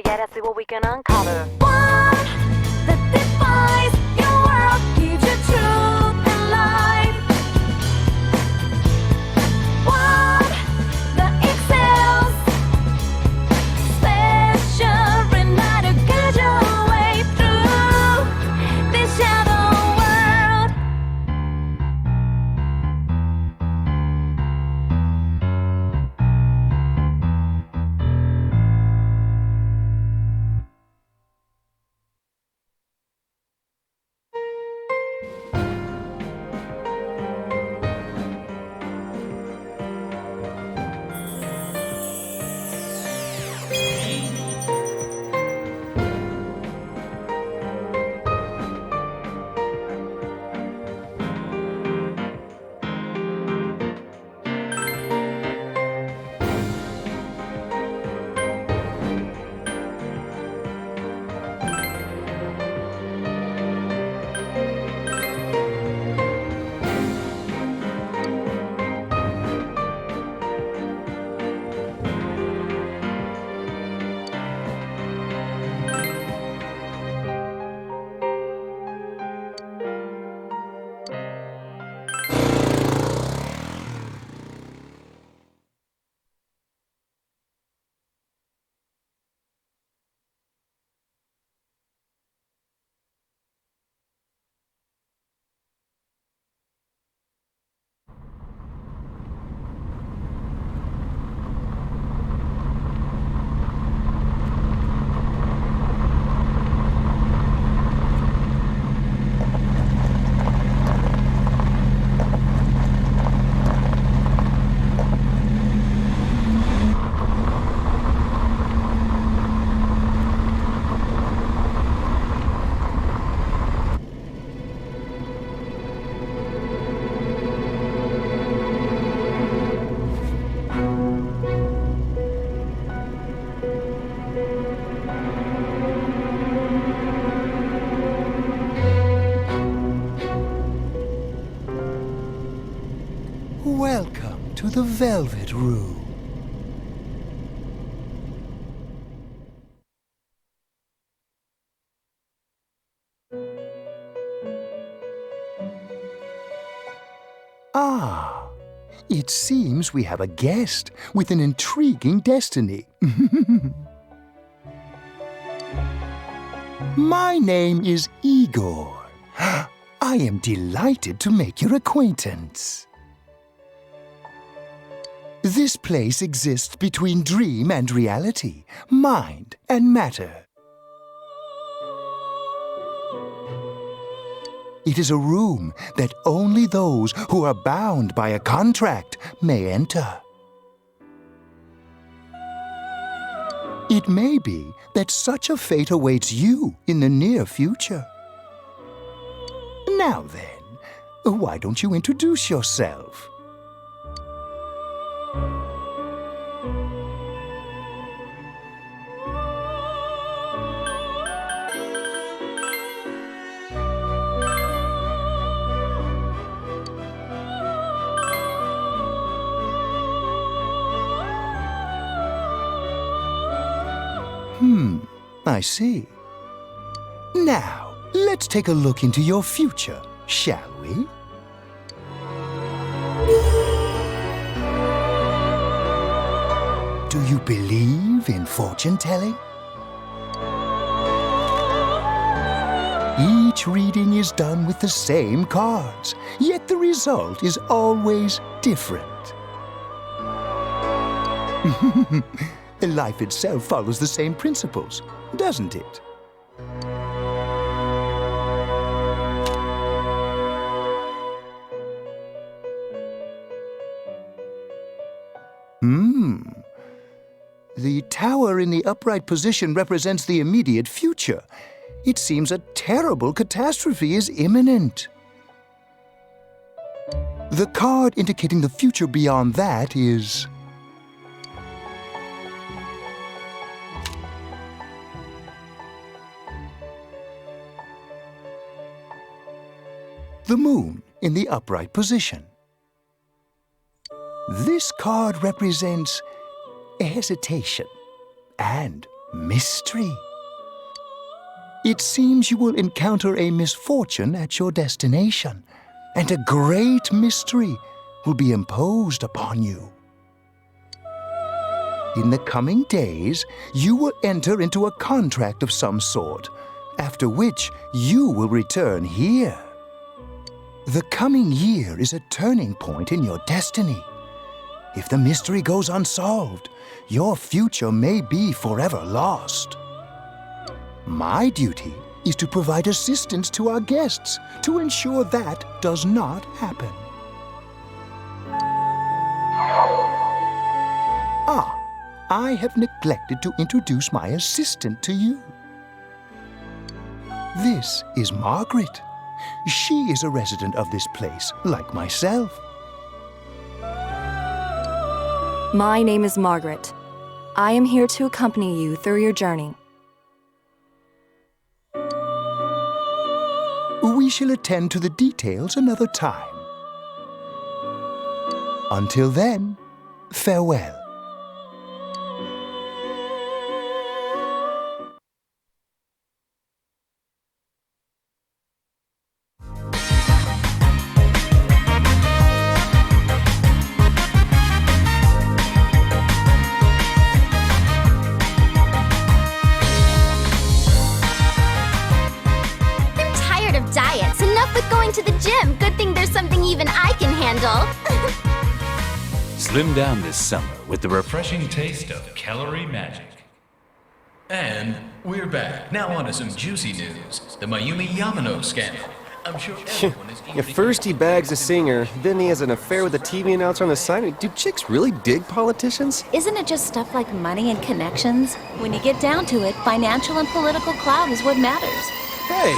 together, see what we can uncover. One that defies your world, gives you truth and life. One that excels, special enough to guide your way through this shadow world. Welcome to the Velvet Room. Ah, it seems we have a guest with an intriguing destiny. My name is Igor. I am delighted to make your acquaintance. This place exists between dream and reality, mind and matter. It is a room that only those who are bound by a contract may enter. It may be that such a fate awaits you in the near future. Now then, why don't you introduce yourself? I see. Now, let's take a look into your future, shall we? Do you believe in fortune-telling? Each reading is done with the same cards, yet the result is always different. Life itself follows the same principles, doesn't it? The tower in the upright position represents the immediate future. It seems a terrible catastrophe is imminent. The card indicating the future beyond that is... the moon in the upright position. This card represents hesitation and mystery. It seems you will encounter a misfortune at your destination, and a great mystery will be imposed upon you. In the coming days, you will enter into a contract of some sort, after which you will return here. The coming year is a turning point in your destiny. If the mystery goes unsolved, your future may be forever lost. My duty is to provide assistance to our guests to ensure that does not happen. I have neglected to introduce my assistant to you. This is Margaret. She is a resident of this place, like myself. My name is Margaret. I am here to accompany you through your journey. We shall attend to the details another time. Until then, farewell. To the gym. Good thing there's something even I can handle. Slim down this summer with the refreshing taste of calorie magic. And we're back. Now on to some juicy news. The Mayumi Yamano scandal. I'm sure everyone is eager to First he bags a singer, then he has an affair with a TV announcer on the side. Do chicks really dig politicians? Isn't it just stuff like money and connections? When you get down to it, financial and political clout is what matters. Hey,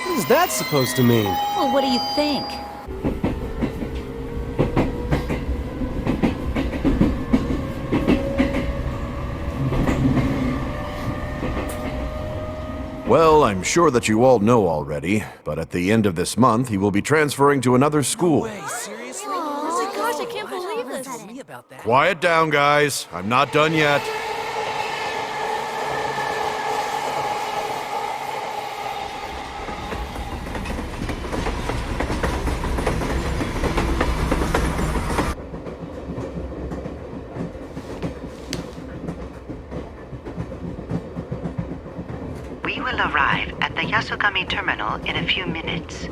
what is that supposed to mean? Well, what do you think? Well, I'm sure that you all know already, but at the end of this month, he will be transferring to another school. Seriously? Oh my gosh, I can't believe this. Quiet down, guys. I'm not done yet. We will arrive at the Yasogami terminal in a few minutes.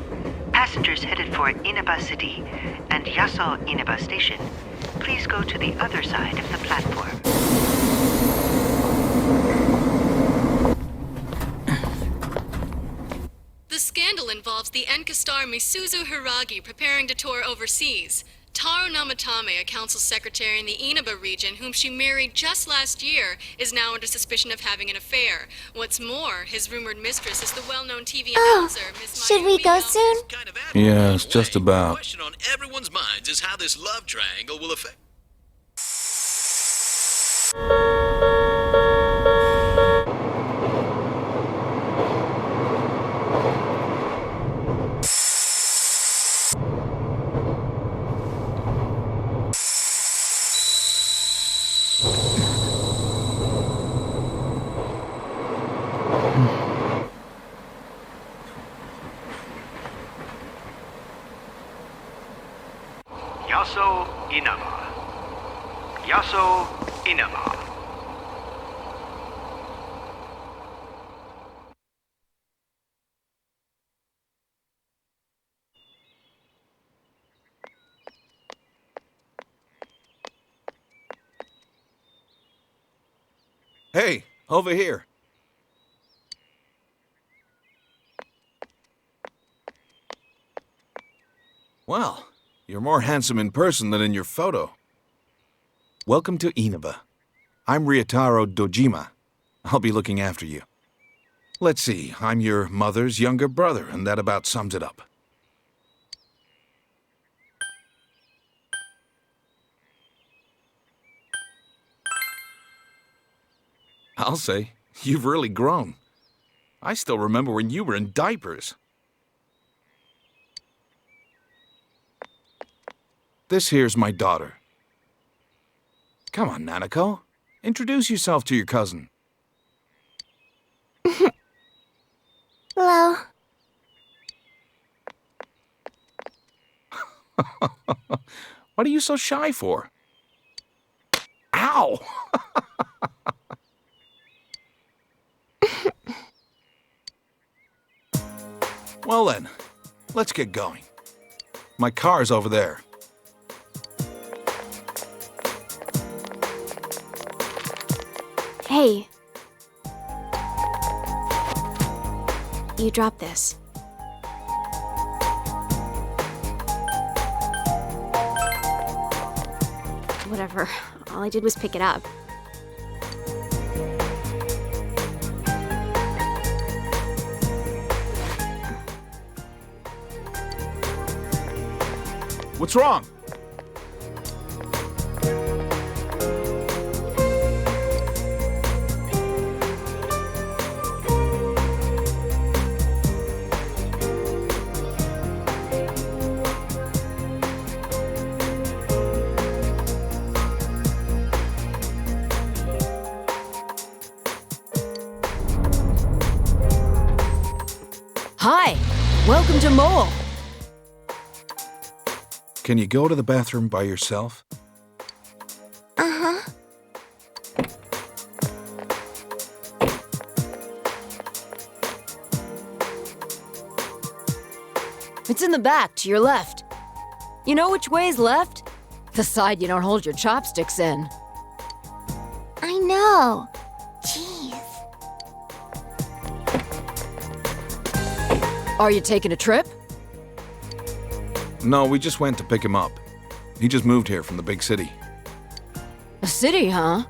Passengers headed for Inaba City and Yaso Inaba Station, please go to the other side of the platform. The scandal involves the Enka star Misuzu Hiragi preparing to tour overseas. Taro Namatame, a council secretary in the Inaba region, whom she married just last year, is now under suspicion of having an affair. What's more, his rumored mistress is the well-known TV announcer, Miss Should we go soon? Yes, just about. The question on everyone's minds is how this love triangle will affect... Yaso Inaba. Yaso Inaba. Hey, over here. Well, you're more handsome in person than in your photo. Welcome to Inaba. I'm Ryotaro Dojima. I'll be looking after you. Let's see, I'm your mother's younger brother, and that about sums it up. I'll say, you've really grown. I still remember when you were in diapers. This here's my daughter. Come on, Nanako. Introduce yourself to your cousin. Hello. What are you so shy for? Ow! Well then, let's get going. My car's over there. Hey. You dropped this. Whatever. All I did was pick it up. What's wrong? Hi, welcome to Mole. Can you go to the bathroom by yourself? Uh-huh. It's in the back, to your left. You know which way's left? The side you don't hold your chopsticks in. I know. Jeez. Are you taking a trip? No, we just went to pick him up. He just moved here from the big city. A city, huh?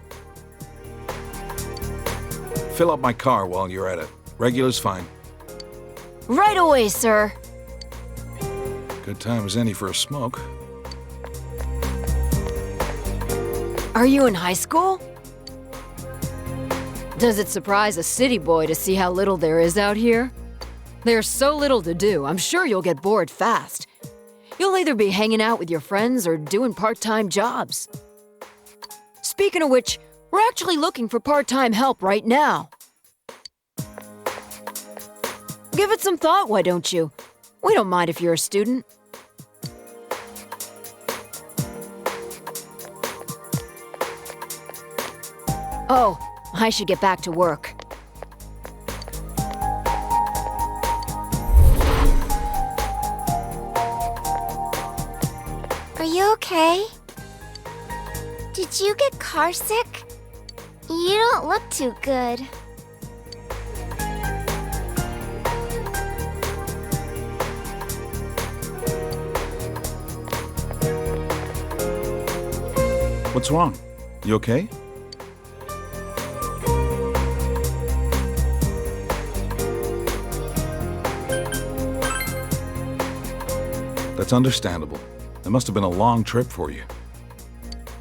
Fill up my car while you're at it. Regular's fine. Right away, sir. Good time as any for a smoke. Are you in high school? Does it surprise a city boy to see how little there is out here? There's so little to do, I'm sure you'll get bored fast. You'll either be hanging out with your friends or doing part-time jobs. Speaking of which, we're actually looking for part-time help right now. Give it some thought, why don't you? We don't mind if you're a student. Oh, I should get back to work. Are you okay? Did you get car sick? You don't look too good. What's wrong? You okay? That's understandable. It must have been a long trip for you.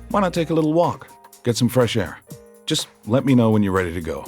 Why not take a little walk? Get some fresh air. Just let me know when you're ready to go.